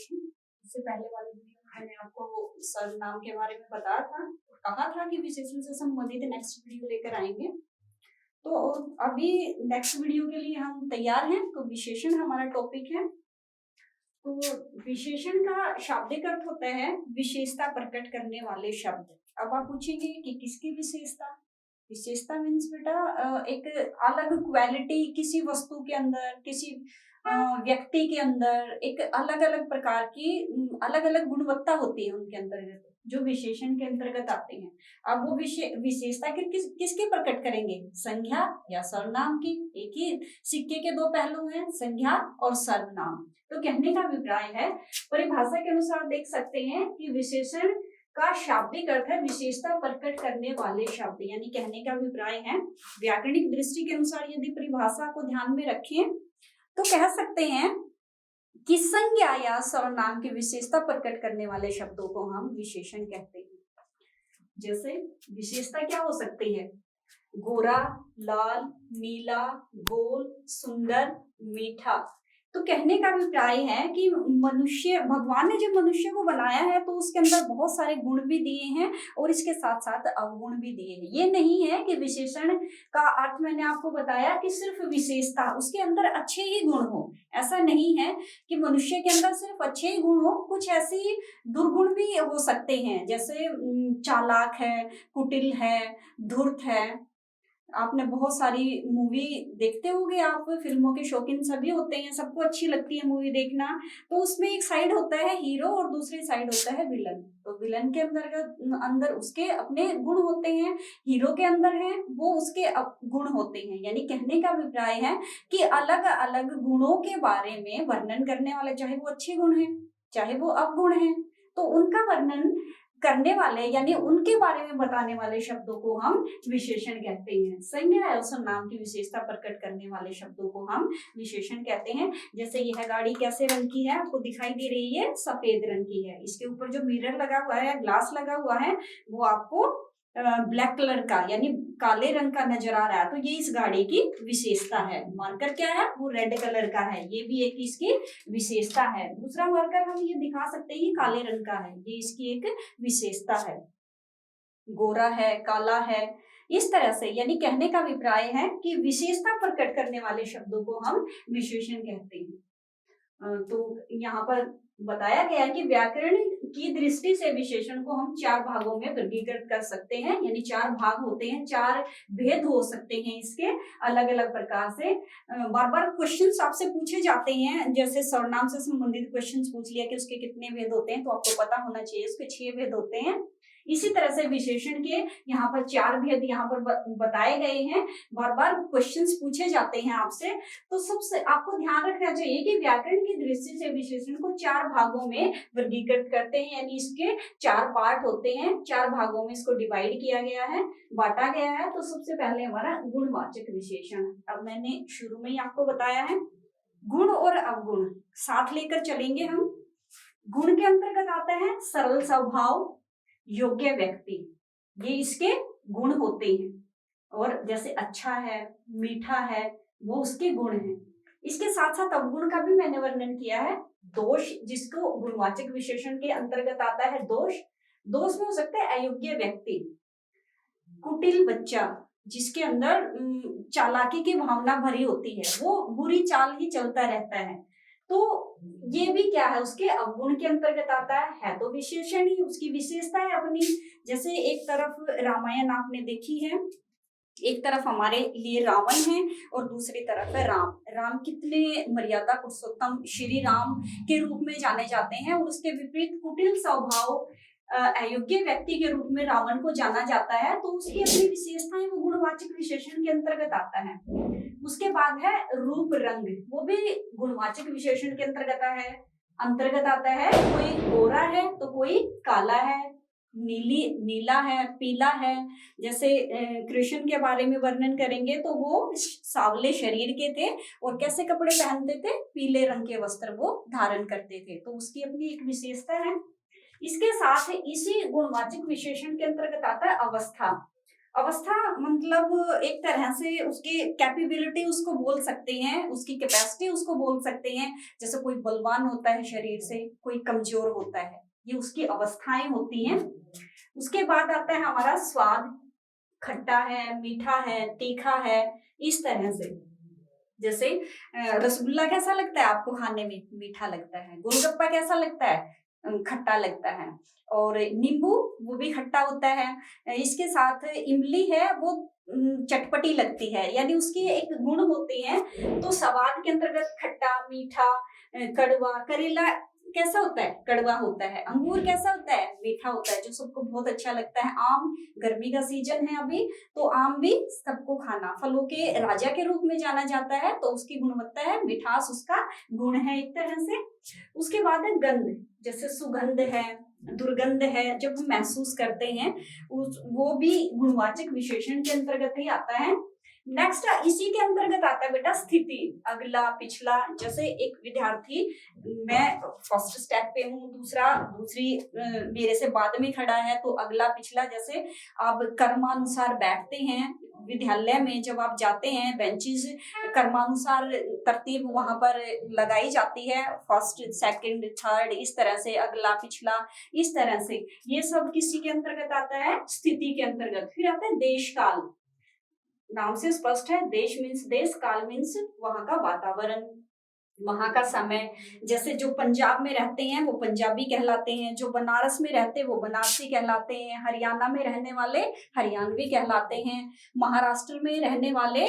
करते हैं। इससे पहले वाले वीडियो में मैंने आपको सर्वनाम के बारे में बताया था, कहा था कि विशेषण से संबंधित नेक्स्ट वीडियो लेकर आएंगे। तो अभी नेक्स्ट वीडियो के लिए हम तैयार हैं। तो विशेषण हमारा टॉपिक है। तो विशेषण का शाब्दिक अर्थ होता है विशेषता प्रकट करने वाले शब्द। अब आप पूछेंगे कि किसकी विशेषता? विशेषता मीन्स बेटा एक अलग क्वालिटी किसी वस्तु के अंदर, किसी व्यक्ति के अंदर एक अलग अलग प्रकार की अलग अलग गुणवत्ता होती है उनके अंतर्गत, जो विशेषण के अंतर्गत आते हैं। अब वो विशेषता किसके प्रकट करेंगे? संज्ञा या सर्वनाम की। एक ही सिक्के के दो पहलू हैं, संज्ञा और सर्वनाम। तो कहने का अभिप्राय है, परिभाषा के अनुसार देख सकते हैं कि विशेषण का शाब्दिक अर्थ है विशेषता प्रकट करने वाले शब्द। यानी कहने का अभिप्राय है, व्याकरणिक दृष्टि के अनुसार यदि परिभाषा को ध्यान में रखें तो कह सकते हैं कि संज्ञा या सर्वनाम की विशेषता प्रकट करने वाले शब्दों को हम विशेषण कहते हैं। जैसे विशेषता क्या हो सकती है? गोरा, लाल, नीला, गोल, सुंदर, मीठा। तो कहने का अभिप्राय है कि मनुष्य, भगवान ने जब मनुष्य को बनाया है तो उसके अंदर बहुत सारे गुण भी दिए हैं और इसके साथ साथ अवगुण भी दिए हैं। ये नहीं है कि विशेषण का अर्थ मैंने आपको बताया कि सिर्फ विशेषता, उसके अंदर अच्छे ही गुण हो, ऐसा नहीं है कि मनुष्य के अंदर सिर्फ अच्छे ही गुण हो, कुछ ऐसे दुर्गुण भी हो सकते हैं। जैसे चालाक है, कुटिल है, धूर्त है। आपने बहुत सारी मूवी देखते होंगे, आप फिल्मों के शौकीन सभी होते हैं, सबको अच्छी लगती है मूवी देखना। तो उसमें एक साइड होता है हीरो और दूसरी साइड होता है विलन। तो विलन के अंदर उसके अपने गुण होते हैं, हीरो के अंदर है वो उसके गुण होते हैं। यानी कहने का अभिप्राय है कि अलग अलग गुणों के बारे में वर्णन करने वाले, चाहे वो अच्छे गुण हैं चाहे वो अवगुण हैं, तो उनका वर्णन करने वाले यानी उनके बारे में बताने वाले शब्दों को हम विशेषण कहते हैं। संज्ञा और सर्वनाम की विशेषता प्रकट करने वाले शब्दों को हम विशेषण कहते हैं। जैसे यह गाड़ी कैसे रंग की है, आपको दिखाई दे रही है, सफेद रंग की है। इसके ऊपर जो मिरर लगा हुआ है, ग्लास लगा हुआ है, वो आपको ब्लैक कलर का यानी काले रंग का नजर आ रहा है। तो ये इस गाड़ी की विशेषता है। मार्कर क्या है? वो रेड कलर का है, ये भी एक इसकी विशेषता है। दूसरा मार्कर हम ये दिखा सकते हैं काले रंग का है, ये इसकी एक विशेषता है। गोरा है, काला है, इस तरह से। यानी कहने का अभिप्राय है कि विशेषता प्रकट करने वाले शब्दों को हम विशेषण कहते हैं। तो यहाँ पर बताया गया है कि व्याकरण की दृष्टि से विशेषण को हम 4 भागों में वर्गीकृत कर सकते हैं। यानी 4 भाग होते हैं, 4 भेद हो सकते हैं इसके अलग अलग प्रकार से। बार बार क्वेश्चंस आपसे पूछे जाते हैं, जैसे सर्वनाम से संबंधित क्वेश्चंस पूछ लिया कि उसके कितने भेद होते हैं, तो आपको पता होना चाहिए उसके 6 भेद होते हैं। इसी तरह से विशेषण के यहाँ पर 4 भेद यहाँ पर बताए गए हैं। बार बार क्वेश्चंस पूछे जाते हैं आपसे, तो सबसे आपको ध्यान रखना चाहिए कि व्याकरण की दृष्टि से विशेषण को 4 भागों में वर्गीकृत करते हैं। यानी इसके 4 पार्ट होते हैं, 4 भागों में इसको डिवाइड किया गया है, बांटा गया है। तो सबसे पहले हमारा गुणवाचक विशेषण। अब मैंने शुरू में ही आपको बताया है, गुण और अवगुण साथ लेकर चलेंगे हम। गुण के अंतर्गत आता है सरल स्वभाव, योग्य व्यक्ति, ये इसके गुण होते हैं। और जैसे अच्छा है, मीठा है, वो उसके गुण हैं। इसके साथ साथ अवगुण का भी मैंने वर्णन किया है। दोष, जिसको गुणवाचक विशेषण के अंतर्गत आता है दोष। दोष में हो सकता है अयोग्य व्यक्ति, कुटिल बच्चा, जिसके अंदर चालाकी की भावना भरी होती है, वो बुरी चाल ही चलता रहता है, तो ये भी क्या है? उसके अवगुण के अंतर्गत आता है तो विशेषण ही, उसकी विशेषता है अपनी। जैसे एक तरफ रामायण आपने देखी है, एक तरफ हमारे लिए रावण है और दूसरी तरफ है राम। राम कितने मर्यादा पुरुषोत्तम श्री राम के रूप में जाने जाते हैं, और उसके विपरीत कुटिल स्वभाव अयोग्य व्यक्ति के रूप में रावण को जाना जाता है। तो उसकी अपनी विशेषताएं वो गुणवाचक विशेषण के अंतर्गत आता है। उसके बाद है रूप रंग, वो भी गुणवाचक विशेषण के अंतर्गत आता है। कोई गोरा है तो कोई काला है, नीला है, पीला है। जैसे कृष्ण के बारे में वर्णन करेंगे तो वो सांवले शरीर के थे और कैसे कपड़े पहनते थे? पीले रंग के वस्त्र वो धारण करते थे, तो उसकी अपनी एक विशेषता है। इसके साथ इसी गुणवाचक विशेषण के अंतर्गत आता है अवस्था। अवस्था मतलब एक तरह से उसकी कैपेबिलिटी उसको बोल सकते हैं, उसकी कैपेसिटी उसको बोल सकते हैं। जैसे कोई बलवान होता है शरीर से, कोई कमजोर होता है, ये उसकी अवस्थाएं होती हैं। उसके बाद आता है हमारा स्वाद, खट्टा है, मीठा है, तीखा है, इस तरह से। जैसे रसगुल्ला कैसा लगता है आपको खाने में? मीठा लगता है। गोलगप्पा कैसा लगता है? खट्टा लगता है। और नींबू, वो भी खट्टा होता है। इसके साथ इमली है, वो चटपटी लगती है, यानी उसकी एक गुण होते हैं। तो स्वाद के अंतर्गत खट्टा, मीठा, कड़वा। करेला कैसा होता है? कड़वा होता है। अंगूर कैसा होता है? मीठा होता है, जो सबको बहुत अच्छा लगता है। आम, गर्मी का सीजन है अभी, तो आम भी सबको खाना, फलों के राजा के रूप में जाना जाता है। तो उसकी गुणवत्ता है, मिठास उसका गुण है एक तरह से। उसके बाद है गंध, जैसे सुगंध है, दुर्गंध है, जब हम महसूस करते हैं वो भी गुणवाचक विशेषण के अंतर्गत ही आता है। नेक्स्ट इसी के अंतर्गत आता है बेटा स्थिति, अगला पिछला। जैसे एक विद्यार्थी, मैं फर्स्ट स्टेप पे हूँ, दूसरी मेरे से बाद में खड़ा है, तो अगला पिछला। जैसे आप कर्मानुसार बैठते हैं विद्यालय में, जब आप जाते हैं बेंचेस कर्मानुसार तरतीब वहां पर लगाई जाती है, फर्स्ट, सेकंड, थर्ड, इस तरह से, अगला पिछला, इस तरह से। ये सब किसी के अंतर्गत आता है? स्थिति के अंतर्गत। फिर आता है देश काल, नाम से स्पष्ट है, देश मीन्स देश, काल मीन्स वहां का वातावरण, वहां का समय। जैसे जो पंजाब में रहते हैं वो पंजाबी कहलाते हैं, जो बनारस में रहते हैं वो बनारसी कहलाते हैं, हरियाणा में रहने वाले हरियाणवी कहलाते हैं, महाराष्ट्र में रहने वाले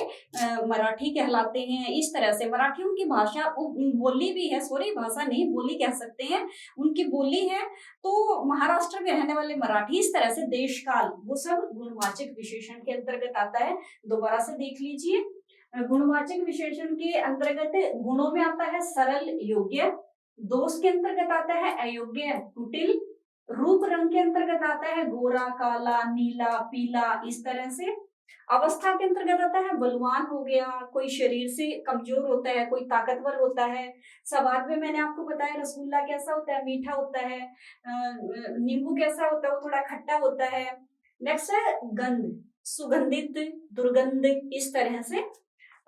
मराठी कहलाते हैं। इस तरह से मराठियों की भाषा बोली भी है, सॉरी भाषा नहीं, बोली कह सकते हैं, उनकी बोली है। तो महाराष्ट्र में रहने वाले मराठी, इस तरह से देश काल, वो सब गुणवाचक विशेषण के अंतर्गत आता है। दोबारा से देख लीजिए, गुणवाचक विशेषण के अंतर्गत गुणों में आता है सरल, योग्य। दोष के अंतर्गत आता है अयोग्य, कुटिल। रूप रंग के अंतर्गत आता है गोरा, काला, नीला, पीला, इस तरह से। अवस्था के अंतर्गत आता है बलवान हो गया, कोई शरीर से कमजोर होता है, कोई ताकतवर होता है। स्वाद में मैंने आपको बताया रसगुल्ला कैसा होता है? मीठा होता है। नींबू कैसा होता है? वो थोड़ा खट्टा होता है। नेक्स्ट है गंध, सुगंधित, दुर्गंध, इस तरह से।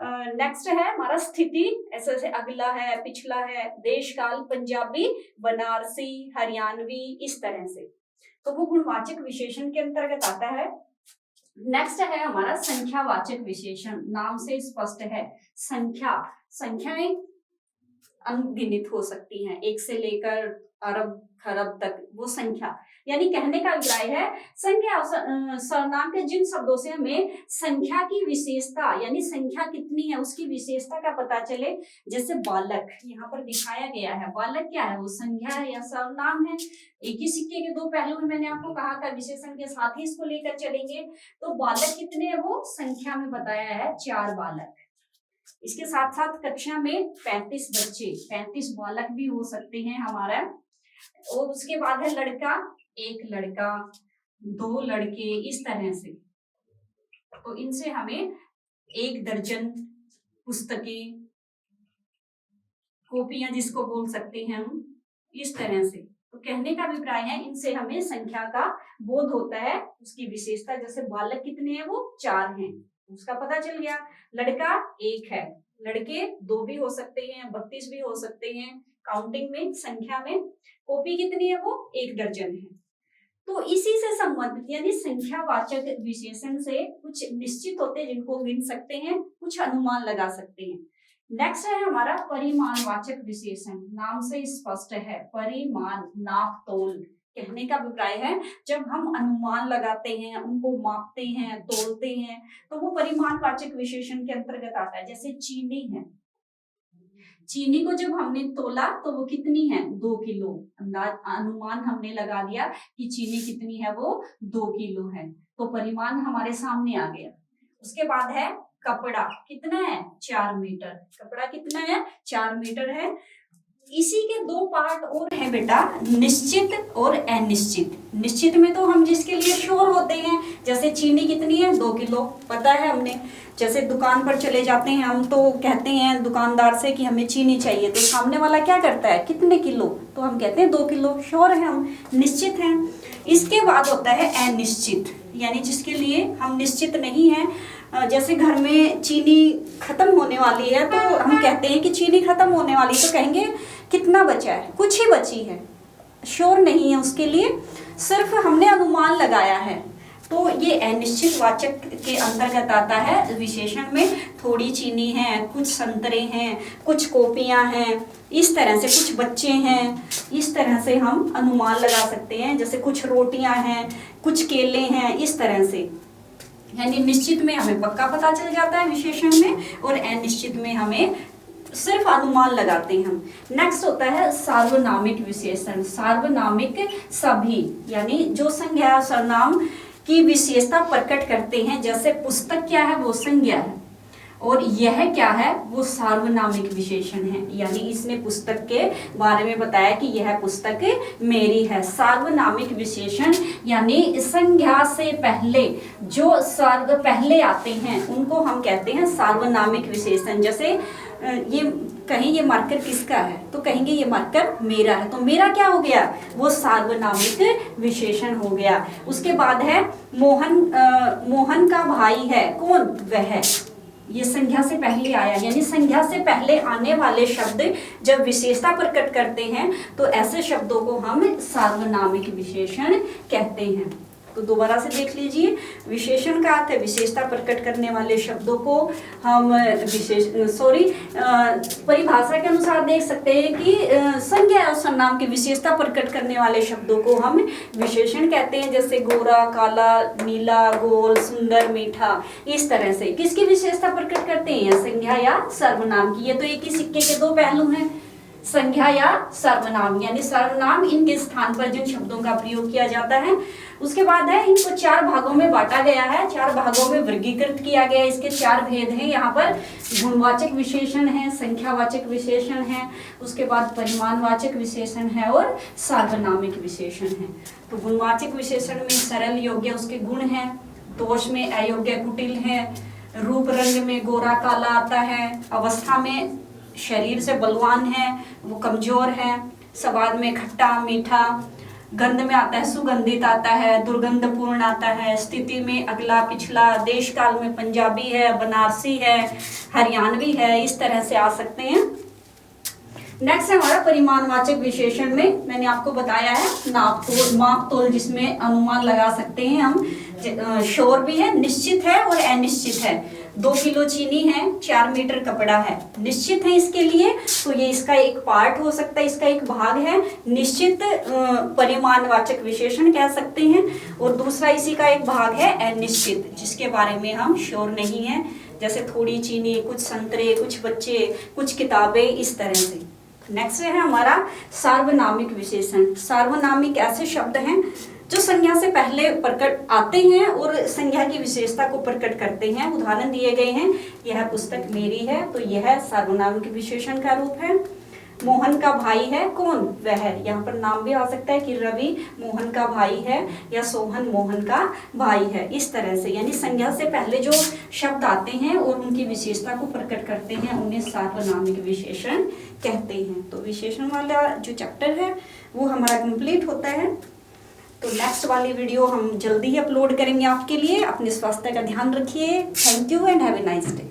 नेक्स्ट है हमारा स्थिति, ऐसे ऐसे अगला है, पिछला है, देश काल, पंजाबी, बनारसी, हरियाणवी, इस तरह से। तो वो गुणवाचक विशेषण के अंतर्गत आता है। नेक्स्ट है हमारा संख्यावाचक विशेषण, नाम से स्पष्ट है, संख्या। संख्याएं अनगिनत हो सकती हैं, एक से लेकर अरब खरब तक, वो संख्या। यानी कहने का अभिप्राय है संख्या सर्वनाम के जिन शब्दों से हमें संख्या की विशेषता, यानी संख्या कितनी है उसकी विशेषता का पता चले। जैसे बालक यहाँ पर दिखाया गया है, बालक क्या है? वो संख्या है या सर्वनाम है? एक ही सिक्के के दो पहलू में, मैंने आपको कहा था विशेषण के साथ ही इसको लेकर चलेंगे। तो बालक कितने है? वो संख्या में बताया है 4 बालक। इसके साथ साथ कक्षा में 35 बच्चे, 35 बालक भी हो सकते हैं हमारा। और उसके बाद है लड़का, 1 लड़का, 2 लड़के, इस तरह से। तो इनसे हमें 1 दर्जन पुस्तकें, कॉपियां जिसको बोल सकते हैं हम, इस तरह से। तो कहने का अभिप्राय है इनसे हमें संख्या का बोध होता है, उसकी विशेषता। जैसे बालक कितने हैं? वो 4 हैं, उसका पता चल गया। लड़का 1 है, लड़के 2 भी हो सकते हैं, 32 भी हो सकते हैं, काउंटिंग में, संख्या में। कॉपी कितनी है? वो 1 दर्जन है। तो इसी से संबंधित, यानी संख्यावाचक विशेषण से कुछ निश्चित होते हैं जिनको गिन सकते हैं, कुछ अनुमान लगा सकते हैं। नेक्स्ट है हमारा परिमाणवाचक विशेषण, नाम से स्पष्ट है, परिमाण, नाप तोल। कहने का अभिप्राय है जब हम अनुमान लगाते हैं, उनको मापते हैं, तोलते हैं, तो वो परिमाणवाचक विशेषण के अंतर्गत आता है। जैसे चीनी है, चीनी को जब हमने तोला तो वो कितनी है? 2 किलो। अनुमान हमने लगा दिया कि चीनी कितनी है? वो 2 किलो है। तो परिमाण हमारे सामने आ गया। उसके बाद है कपड़ा, कितना है? 4 मीटर। कपड़ा कितना है? 4 मीटर है। इसी के दो पार्ट और है बेटा, निश्चित और अनिश्चित। निश्चित में तो हम जिसके लिए श्योर होते हैं, जैसे चीनी कितनी है 2 किलो, पता है हमने। जैसे दुकान पर चले जाते हैं हम तो कहते हैं दुकानदार से कि हमें चीनी चाहिए, तो सामने वाला क्या करता है कितने किलो, तो हम कहते हैं 2 किलो, श्योर है हम, निश्चित हैं। इसके बाद होता है अनिश्चित, यानी जिसके लिए हम निश्चित नहीं हैं। जैसे घर में चीनी खत्म होने वाली है तो हम कहते हैं कि चीनी खत्म होने वाली, तो कहेंगे कितना बचा है, कुछ ही बची है, श्योर नहीं है उसके लिए, सिर्फ हमने अनुमान लगाया है। तो ये अनिश्चित वाचक के अंतर्गत आता है। विशेषण में थोड़ी चीनी है, कुछ संतरे हैं, कुछ कॉपियां हैं, इस तरह से कुछ बच्चे हैं, इस तरह से हम अनुमान लगा सकते हैं। जैसे कुछ रोटियां हैं, कुछ केले हैं, इस तरह से। यानी निश्चित में हमें पक्का पता चल जाता है विशेषण में, और अनिश्चित में हमें सिर्फ अनुमान लगाते हैं हम। नेक्स्ट होता है सार्वनामिक विशेषण। सार्वनामिक सभी, यानी जो संज्ञा सर्वनाम की विशेषता प्रकट करते हैं। जैसे पुस्तक क्या है, वो संज्ञा है, और यह क्या है, वो सार्वनामिक विशेषण है। यानी इसने पुस्तक के बारे में बताया कि यह पुस्तक मेरी है। सार्वनामिक विशेषण यानी संज्ञा से पहले जो सर्व पहले आते हैं उनको हम कहते हैं सार्वनामिक विशेषण। जैसे ये कहीं ये मार्कर किसका है, तो कहेंगे ये मार्कर मेरा है, तो मेरा क्या हो गया, वो सार्वनामिक विशेषण हो गया। उसके बाद है मोहन, मोहन का भाई है, कौन, वह, ये संज्ञा से पहले आया। यानी संज्ञा से पहले आने वाले शब्द जब विशेषता प्रकट करते हैं तो ऐसे शब्दों को हम सार्वनामिक विशेषण कहते हैं। तो दोबारा से देख लीजिए, विशेषण का अर्थ है विशेषता प्रकट करने वाले शब्दों को हम परिभाषा के अनुसार देख सकते हैं कि संज्ञा और सर्वनाम की विशेषता प्रकट करने वाले शब्दों को हम विशेषण कहते हैं। जैसे गोरा, काला, नीला, गोल, सुंदर, मीठा, इस तरह से किसकी विशेषता प्रकट करते हैं, संज्ञा या सर्वनाम की। ये तो एक ही सिक्के के दो पहलू हैं, संज्ञा या सर्वनाम। यानी सर्वनाम इनके स्थान पर जिन शब्दों का प्रयोग किया जाता है। उसके बाद है इनको 4 भागों में बांटा गया है, 4 भागों में वर्गीकृत किया गया है। इसके 4 भेद हैं यहाँ पर, गुणवाचक विशेषण है, संख्यावाचक विशेषण है, उसके बाद परिमाणवाचक विशेषण है और सार्वनामिक विशेषण है। तो गुणवाचक विशेषण में सरल, योग्य उसके गुण हैं, दोष में अयोग्य, कुटिल है, रूप रंग में गोरा, काला आता है, अवस्था में शरीर से बलवान है, वो कमजोर है, स्वाद में खट्टा मीठा, गंध में आता है सुगंधित आता है, दुर्गंधपूर्ण आता है, स्थिति में अगला पिछला, देश काल में पंजाबी है, बनारसी है, हरियाणवी है, इस तरह से आ सकते हैं। नेक्स्ट है हमारा परिमाणवाचक विशेषण में मैंने आपको बताया है नाप तोल, माप तोल, जिसमें अनुमान लगा सकते हैं हम। श्योर भी है, निश्चित है और अनिश्चित है। 2 किलो चीनी है, 4 मीटर कपड़ा है, निश्चित है इसके लिए, तो ये इसका एक पार्ट हो सकता है, इसका एक भाग है, निश्चित परिमाणवाचक विशेषण कह सकते हैं। और दूसरा इसी का एक भाग है अनिश्चित, जिसके बारे में हम श्योर नहीं है। जैसे थोड़ी चीनी, कुछ संतरे, कुछ बच्चे, कुछ किताबें, इस तरह से। नेक्स्ट है हमारा सार्वनामिक विशेषण। सार्वनामिक ऐसे शब्द हैं जो संज्ञा से पहले प्रकट आते हैं और संज्ञा की विशेषता को प्रकट करते हैं। उदाहरण दिए गए हैं, यह पुस्तक मेरी है, तो यह सार्वनामिक विशेषण का रूप है। मोहन का भाई है, कौन, वह, यहाँ पर नाम भी आ सकता है कि रवि मोहन का भाई है या सोहन मोहन का भाई है, इस तरह से। यानी संज्ञा से पहले जो शब्द आते हैं और उनकी विशेषता को प्रकट करते हैं उन्हें सार्वनामिक विशेषण कहते हैं। तो विशेषण वाला जो चैप्टर है वो हमारा कंप्लीट होता है। तो नेक्स्ट वाली वीडियो हम जल्दी ही अपलोड करेंगे आपके लिए। अपने स्वास्थ्य का ध्यान रखिए। Thank you and have a nice day.